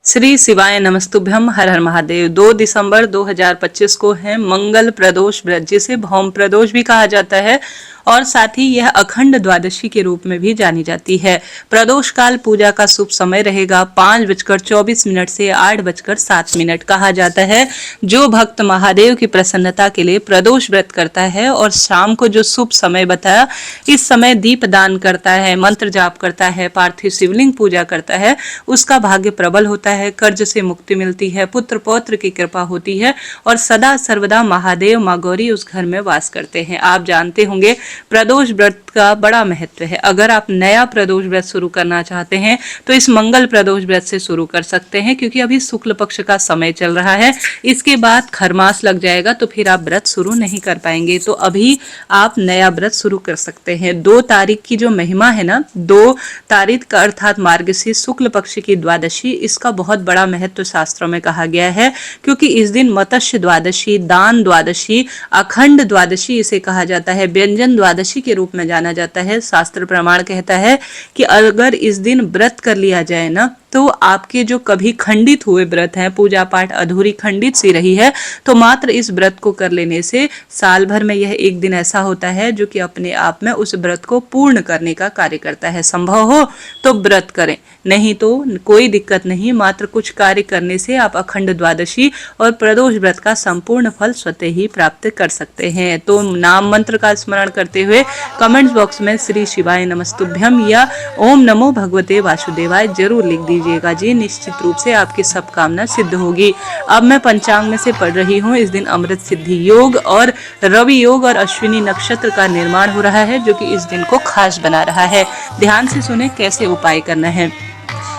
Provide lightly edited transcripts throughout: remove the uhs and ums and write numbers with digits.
श्री शिवाय नमस्तुभ्यम। हर हर महादेव। 2 दिसंबर 2025 को है मंगल प्रदोष व्रत, जिसे भौम प्रदोष भी कहा जाता है और साथ ही यह अखंड द्वादशी के रूप में भी जानी जाती है। प्रदोष काल पूजा का शुभ समय रहेगा 5:24 से 8:07। कहा जाता है जो भक्त महादेव की प्रसन्नता के लिए प्रदोष व्रत करता है और शाम को जो शुभ समय बताया, इस समय दीप दान करता है, मंत्र जाप करता है, पार्थिव शिवलिंग पूजा करता है, उसका भाग्य प्रबल होता है, कर्ज से मुक्ति मिलती है, पुत्र पौत्र की कृपा होती है और सदा सर्वदा महादेव माँ गौरी उस घर में वास करते हैं। आप जानते होंगे प्रदोष व्रत का बड़ा महत्व है। अगर आप नया प्रदोष व्रत शुरू करना चाहते हैं तो इस मंगल प्रदोष व्रत से शुरू कर सकते हैं, क्योंकि अभी शुक्ल पक्ष का समय चल रहा है। इसके बाद खरमास लग जाएगा तो फिर आप व्रत शुरू नहीं कर पाएंगे, तो अभी आप नया व्रत शुरू कर सकते हैं। 2 तारीख की जो महिमा है ना, 2 तारीख का अर्थात मार्गशीर्ष शुक्ल पक्ष की द्वादशी, इसका बहुत बड़ा महत्व शास्त्रों में कहा गया है, क्योंकि इस दिन मत्स्य द्वादशी, दान द्वादशी, अखंड द्वादशी इसे कहा जाता है, व्यंजन द्वादशी के रूप में जाना जाता है। शास्त्र प्रमाण कहता है कि अगर इस दिन व्रत कर लिया जाए ना, तो आपके जो कभी खंडित हुए व्रत हैं, पूजा पाठ अधूरी खंडित सी रही है, तो मात्र इस व्रत को कर लेने से साल भर में यह एक दिन ऐसा होता है जो कि अपने आप में उस व्रत को पूर्ण करने का कार्य करता है। संभव हो तो व्रत करें, नहीं तो कोई दिक्कत नहीं, मात्र कुछ कार्य करने से आप अखंड द्वादशी और प्रदोष व्रत का संपूर्ण फल स्वतः ही प्राप्त कर सकते हैं। तो नाम मंत्र का स्मरण करते हुए कमेंट बॉक्स में श्री शिवाय नमस्तुभ्यम या ओम नमो भगवते वासुदेवाय जरूर लिख दीजिएगा जी। निश्चित रूप से आपकी सब कामना सिद्ध होगी। अब मैं पंचांग में से पढ़ रही हूँ। इस दिन अमृत सिद्धि योग और रवि योग और अश्विनी नक्षत्र का निर्माण हो रहा है, जो कि इस दिन को खास बना रहा है। ध्यान से सुने कैसे उपाय करना है।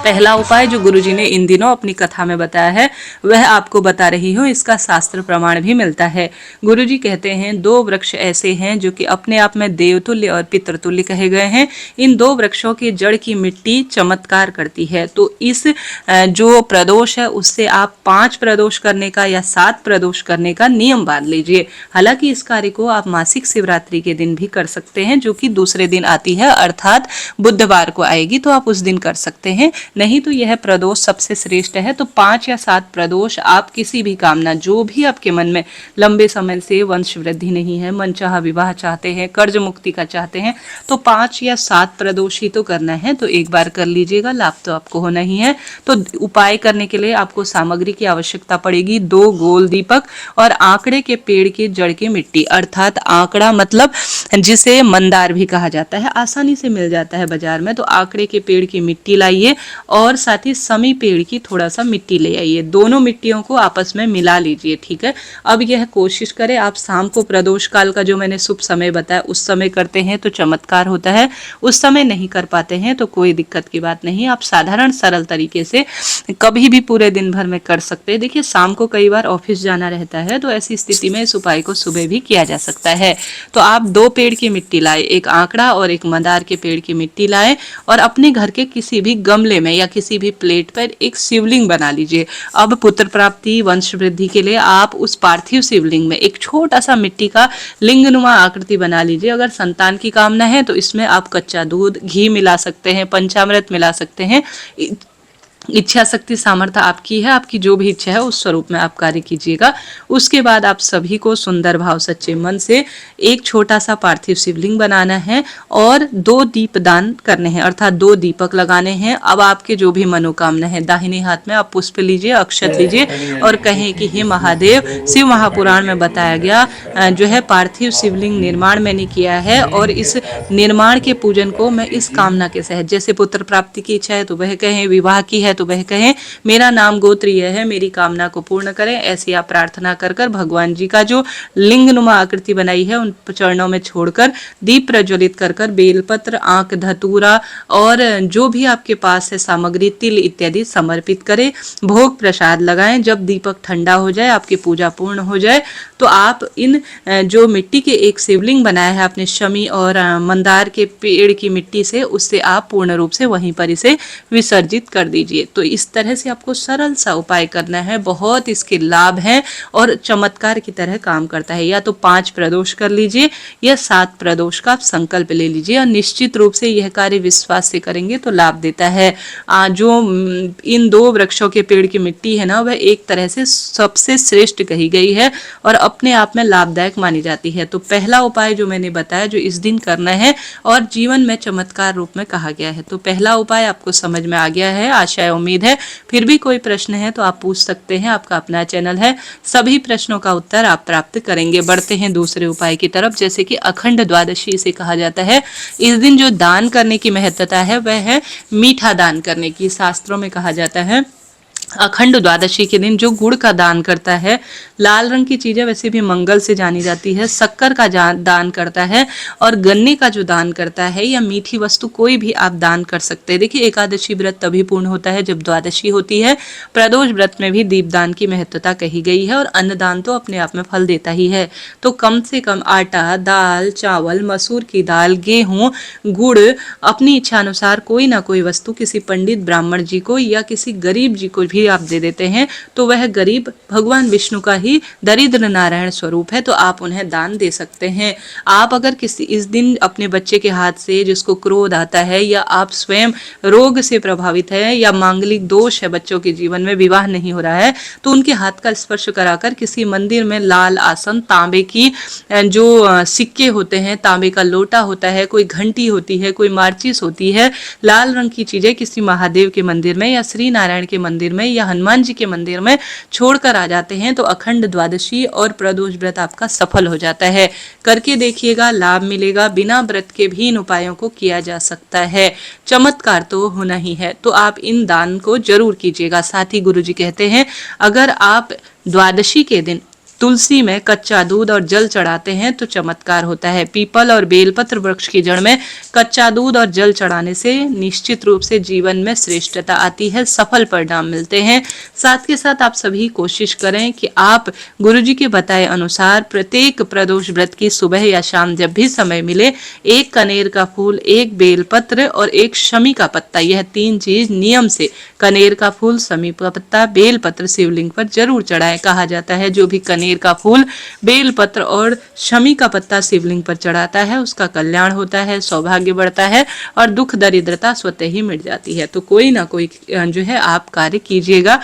पहला उपाय जो गुरुजी ने इन दिनों अपनी कथा में बताया है, वह आपको बता रही हूँ। इसका शास्त्र प्रमाण भी मिलता है। गुरुजी कहते हैं 2 वृक्ष ऐसे हैं जो कि अपने आप में देवतुल्य और पितृतुल्य कहे गए हैं। इन 2 वृक्षों की जड़ की मिट्टी चमत्कार करती है। तो इस जो प्रदोष है उससे आप 5 प्रदोष करने का या 7 प्रदोष करने का नियम बांध लीजिए। हालांकि इस कार्य को आप मासिक शिवरात्रि के दिन भी कर सकते हैं, जो कि दूसरे दिन आती है, अर्थात बुधवार को आएगी, तो आप उस दिन कर सकते हैं। नहीं तो यह प्रदोष सबसे श्रेष्ठ है। तो 5 या 7 प्रदोष आप किसी भी कामना, जो भी आपके मन में लंबे समय से वंश वृद्धि नहीं है, मनचाहा विवाह चाहते हैं, कर्ज मुक्ति का चाहते हैं, तो 5 या 7 प्रदोष ही तो करना है। तो एक बार कर लीजिएगा, लाभ तो आपको होना ही है। तो उपाय करने के लिए आपको सामग्री की आवश्यकता पड़ेगी। 2 गोल दीपक और आंकड़े के पेड़ की जड़ की मिट्टी, अर्थात आंकड़ा मतलब जिसे मंदार भी कहा जाता है, आसानी से मिल जाता है बाजार में। तो आंकड़े के पेड़ की मिट्टी लाइए और साथ ही समी पेड़ की थोड़ा सा मिट्टी ले आइए। दोनों मिट्टियों को आपस में मिला लीजिए, ठीक है। अब यह कोशिश करें आप शाम को प्रदोष काल का जो मैंने शुभ समय बताया उस समय करते हैं तो चमत्कार होता है। उस समय नहीं कर पाते हैं तो कोई दिक्कत की बात नहीं, आप साधारण सरल तरीके से कभी भी पूरे दिन भर में कर सकते हैं। देखिए शाम को कई बार ऑफिस जाना रहता है, तो ऐसी स्थिति में इस उपाय को सुबह भी किया जा सकता है। तो आप 2 पेड़ की मिट्टी लाए, एक आंकड़ा और एक मंदार के पेड़ की मिट्टी लाए और अपने घर के किसी भी गमले में या किसी भी प्लेट पर एक शिवलिंग बना लीजिए। अब पुत्र प्राप्ति, वंश वृद्धि के लिए आप उस पार्थिव शिवलिंग में एक छोटा सा मिट्टी का लिंगनुमा आकृति बना लीजिए। अगर संतान की कामना है तो इसमें आप कच्चा दूध, घी मिला सकते हैं, पंचामृत मिला सकते हैं। इच्छा शक्ति सामर्थ्य आपकी है, आपकी जो भी इच्छा है उस स्वरूप में आप कार्य कीजिएगा। उसके बाद आप सभी को सुंदर भाव सच्चे मन से एक छोटा सा पार्थिव शिवलिंग बनाना है और 2 दीप दान करने हैं, अर्थात 2 दीपक लगाने हैं। अब आपके जो भी मनोकामना है, दाहिने हाथ में आप पुष्प लीजिए, अक्षत लीजिए और कहें कि हे महादेव, शिव महापुराण में बताया गया जो है पार्थिव शिवलिंग निर्माण मैंने किया है और इस निर्माण के पूजन को मैं इस कामना के सहज, जैसे पुत्र प्राप्ति की इच्छा है तो वह कहें, विवाह की है तो वह कहें, मेरा नाम गोत्रीय है, मेरी कामना को पूर्ण करें, ऐसी आप प्रार्थना कर कर भगवान जी का जो लिंगनुमा आकृति बनाई है उन चरणों में छोड़कर दीप प्रज्वलित कर कर बेलपत्र, आंख धतूरा और जो भी आपके पास है सामग्री, तिल इत्यादि समर्पित करें। भोग प्रसाद लगाएं। जब दीपक ठंडा हो जाए, आपकी पूजा पूर्ण हो जाए, तो आप इन जो मिट्टी के एक शिवलिंग बनाया है आपने शमी और मंदार के पेड़ की मिट्टी से, उससे आप पूर्ण रूप से वहीं पर इसे विसर्जित कर दीजिए। चाहिए। तो इस तरह से आपको सरल सा उपाय करना है, बहुत इसके लाभ हैं और चमत्कार की तरह काम करता है। या तो 5 प्रदोष कर लीजिए या 7 प्रदोष का आप संकल्प ले लीजिए और निश्चित रूप से यह कार्य विश्वास से करेंगे तो लाभ देता है। जो इन 2 वृक्षों के पेड़ की मिट्टी है ना, वह एक तरह से सबसे श्रेष्ठ कही गई है और अपने आप में लाभदायक मानी जाती है। तो पहला उपाय जो मैंने बताया जो इस दिन करना है और जीवन में चमत्कार रूप में कहा गया है, तो पहला उपाय आपको समझ में आ गया है, आशा है, उम्मीद है। फिर भी कोई प्रश्न है तो आप पूछ सकते हैं, आपका अपना चैनल है, सभी प्रश्नों का उत्तर आप प्राप्त करेंगे। बढ़ते हैं दूसरे उपाय की तरफ, जैसे कि अखंड द्वादशी इसे कहा जाता है। इस दिन जो दान करने की महत्वता है वह है मीठा दान करने की। शास्त्रों में कहा जाता है अखंड द्वादशी के दिन जो गुड़ का दान करता है, लाल रंग की चीजें वैसे भी मंगल से जानी जाती है, शक्कर का दान करता है और गन्ने का जो दान करता है या मीठी वस्तु कोई भी आप दान कर सकते हैं। देखिए एकादशी व्रत तभी पूर्ण होता है जब द्वादशी होती है। प्रदोष व्रत में भी दीपदान की महत्वता कही गई है और अन्नदान तो अपने आप में फल देता ही है। तो कम से कम आटा, दाल, चावल, मसूर की दाल, गेहूं, गुड़, अपनी इच्छा अनुसार कोई ना कोई वस्तु किसी पंडित ब्राह्मण जी को या किसी गरीब जी को भी आप दे देते हैं तो वह गरीब भगवान विष्णु का ही दरिद्र नारायण स्वरूप है, तो आप उन्हें दान दे सकते हैं। आप अगर किसी इस दिन अपने बच्चे के हाथ से जिसको क्रोध आता है या आप स्वयं रोग से प्रभावित है या मांगलिक दोष है, बच्चों के जीवन में विवाह नहीं हो रहा है, तो उनके हाथ का स्पर्श कराकर किसी मंदिर में लाल आसन, तांबे की जो सिक्के होते हैं, तांबे का लोटा होता है, कोई घंटी होती है, कोई मार्चिस होती है, लाल रंग की चीजें किसी महादेव के मंदिर में या श्री नारायण के मंदिर में या हनुमान जी के मंदिर में छोड़कर आ जाते हैं तो अखंड द्वादशी और प्रदोष व्रत आपका सफल हो जाता है। करके देखिएगा, लाभ मिलेगा। बिना व्रत के भी इन उपायों को किया जा सकता है, चमत्कार तो होना ही है। तो आप इन दान को जरूर कीजिएगा। साथ ही गुरुजी कहते हैं अगर आप द्वादशी के दिन तुलसी में कच्चा दूध और जल चढ़ाते हैं तो चमत्कार होता है। पीपल और बेलपत्र वृक्ष की जड़ में कच्चा दूध और जल चढ़ाने से निश्चित रूप से जीवन में श्रेष्ठता आती है, सफल परिणाम मिलते हैं। साथ के साथ आप सभी कोशिश करें कि आप गुरुजी के बताए अनुसार प्रत्येक प्रदोष व्रत की सुबह या शाम जब भी समय मिले 1 कनेर का फूल, 1 बेलपत्र और 1 शमी का पत्ता, यह 3 चीज नियम से कनेर का फूल, शमी का पत्ता, बेलपत्र शिवलिंग पर जरूर चढ़ाएं। कहा जाता है जो भी कनेर का फूल, बेलपत्र और शमी का पत्ता शिवलिंग पर चढ़ाता है उसका कल्याण होता है, सौभाग्य बढ़ता है और दुख दरिद्रता स्वतः ही मिट जाती है। तो कोई ना कोई जो है आप कार्य कीजिएगा,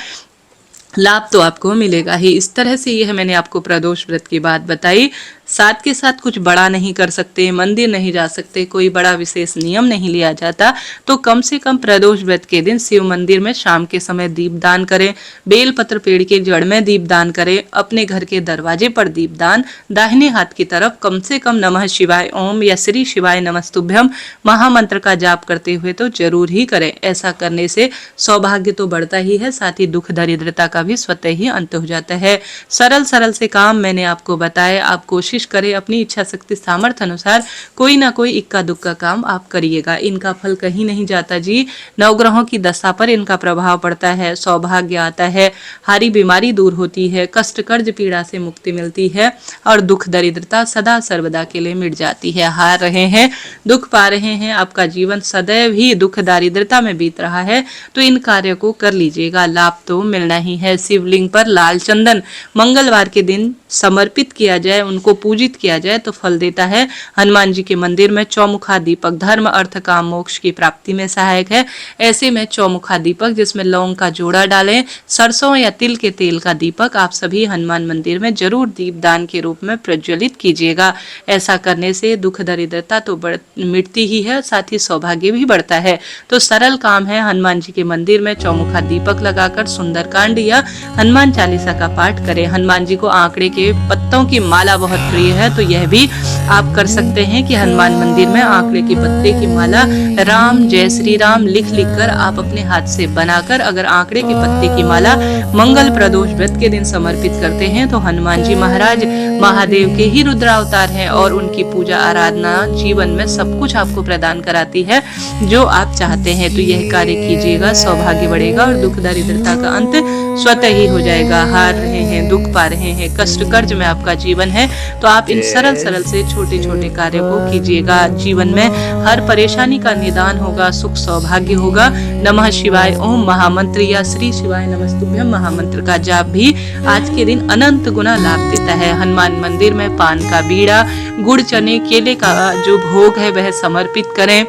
लाभ तो आपको मिलेगा ही। इस तरह से यह मैंने आपको प्रदोष व्रत की बात बताई। साथ के साथ कुछ बड़ा नहीं कर सकते, मंदिर नहीं जा सकते, कोई बड़ा विशेष नियम नहीं लिया जाता, तो कम से कम प्रदोष व्रत के दिन शिव मंदिर में शाम के समय दीपदान करें, बेलपत्र पेड़ के जड़ में दीपदान करें, अपने घर के दरवाजे पर दीपदान, दाहिने हाथ की तरफ कम से कम नमः शिवाय ओम या श्री शिवाय नमस्तुभ्यम महामंत्र का जाप करते हुए तो जरूर ही करें। ऐसा करने से सौभाग्य तो बढ़ता ही है, साथ ही दुख दरिद्रता का भी स्वतः ही अंत हो जाता है। सरल सरल से काम मैंने आपको बताए, आप कोशिश करें अपनी इच्छा शक्ति सामर्थ्य अनुसार कोई ना कोई इक्का दुक्का काम आप करिएगा। इनका फल कहीं नहीं जाता जी, नवग्रहों की दशा पर इनका प्रभाव पड़ता है, सौभाग्य आता है, हारी बीमारी दूर होती है, कष्ट कर्ज पीड़ा से मुक्ति मिलती है और दुख दरिद्रता सदा सर्वदा के लिए मिट जाती है। हार रहे हैं, दुख पा रहे हैं, आपका जीवन सदैव ही दुख दारिद्रता में बीत रहा है, तो इन कार्यों को कर लीजिएगा, लाभ तो मिलना ही है। शिवलिंग पर लाल चंदन मंगलवार के दिन समर्पित किया जाए, उनको पूजित किया जाए तो फल देता है। हनुमान जी के मंदिर में चौमुखा दीपक धर्म अर्थ काम मोक्ष की प्राप्ति में सहायक है। ऐसे में चौमुखा दीपक जिसमें लौंग का जोड़ा डालें, सरसों या तिल के तेल का दीपक आप सभी हनुमान मंदिर में जरूर दीपदान के रूप में प्रज्वलित कीजिएगा। ऐसा करने से दुख दरिद्रता तो मिटती ही है, साथ ही सौभाग्य भी बढ़ता है। तो सरल काम है, हनुमान जी के मंदिर में चौमुखा दीपक लगाकर सुंदरकांड या हनुमान चालीसा का पाठ करें। हनुमान जी को आंकड़े के पत्तों की माला बहुत प्रिय है, तो यह भी आप कर सकते हैं कि हनुमान मंदिर में आंकड़े के पत्ते की माला राम जय श्री राम लिख लिख कर आप अपने हाथ से बनाकर अगर आंकड़े के पत्ते की माला मंगल प्रदोष व्रत के दिन समर्पित करते हैं तो हनुमान जी महाराज महादेव के ही रुद्रावतार हैं और उनकी पूजा आराधना जीवन में सब कुछ आपको प्रदान कराती है जो आप चाहते हैं। तो यह कार्य कीजिएगा, सौभाग्य बढ़ेगा और दुख दरिद्रता का अंत स्वतः ही हो जाएगा। हार रहे हैं, दुख पा रहे हैं, कष्ट कर्ज में आपका जीवन है, तो तो आप इन सरल सरल से छोटे छोटे कार्यों को कीजिएगा। जीवन में हर परेशानी का निदान होगा, सुख सौभाग्य होगा। नमः शिवाय ओम महामंत्र या श्री शिवाय नमस्तुभ्यम महामंत्र का जाप भी आज के दिन अनंत गुना लाभ देता है। हनुमान मंदिर में पान का बीड़ा, गुड़, चने, केले का जो भोग है वह समर्पित करें।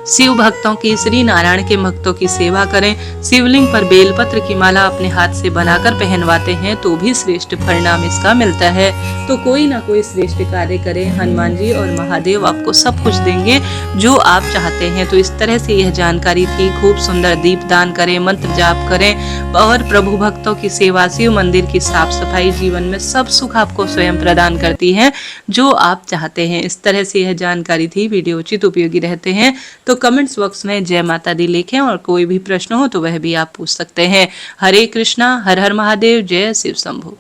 शिव भक्तों की, श्री नारायण के भक्तों की सेवा करें। शिवलिंग पर बेलपत्र की माला अपने हाथ से बनाकर पहनवाते हैं तो भी श्रेष्ठ परिणाम इसका मिलता है। तो कोई ना कोई श्रेष्ठ कार्य करें, हनुमान जी और महादेव आपको सब कुछ देंगे जो आप चाहते हैं। तो इस तरह से यह जानकारी थी। खूब सुंदर दीप दान करें, मंत्र जाप करें और प्रभु भक्तों की सेवा, शिव मंदिर की साफ सफाई जीवन में सब सुख आपको स्वयं प्रदान करती है जो आप चाहते हैं। इस तरह से यह जानकारी थी। वीडियो उचित उपयोगी रहते हैं तो कमेंट्स बॉक्स में जय माता दी लिखें और कोई भी प्रश्न हो तो वह भी आप पूछ सकते हैं। हरे कृष्णा, हर हर महादेव, जय शिव शंभु।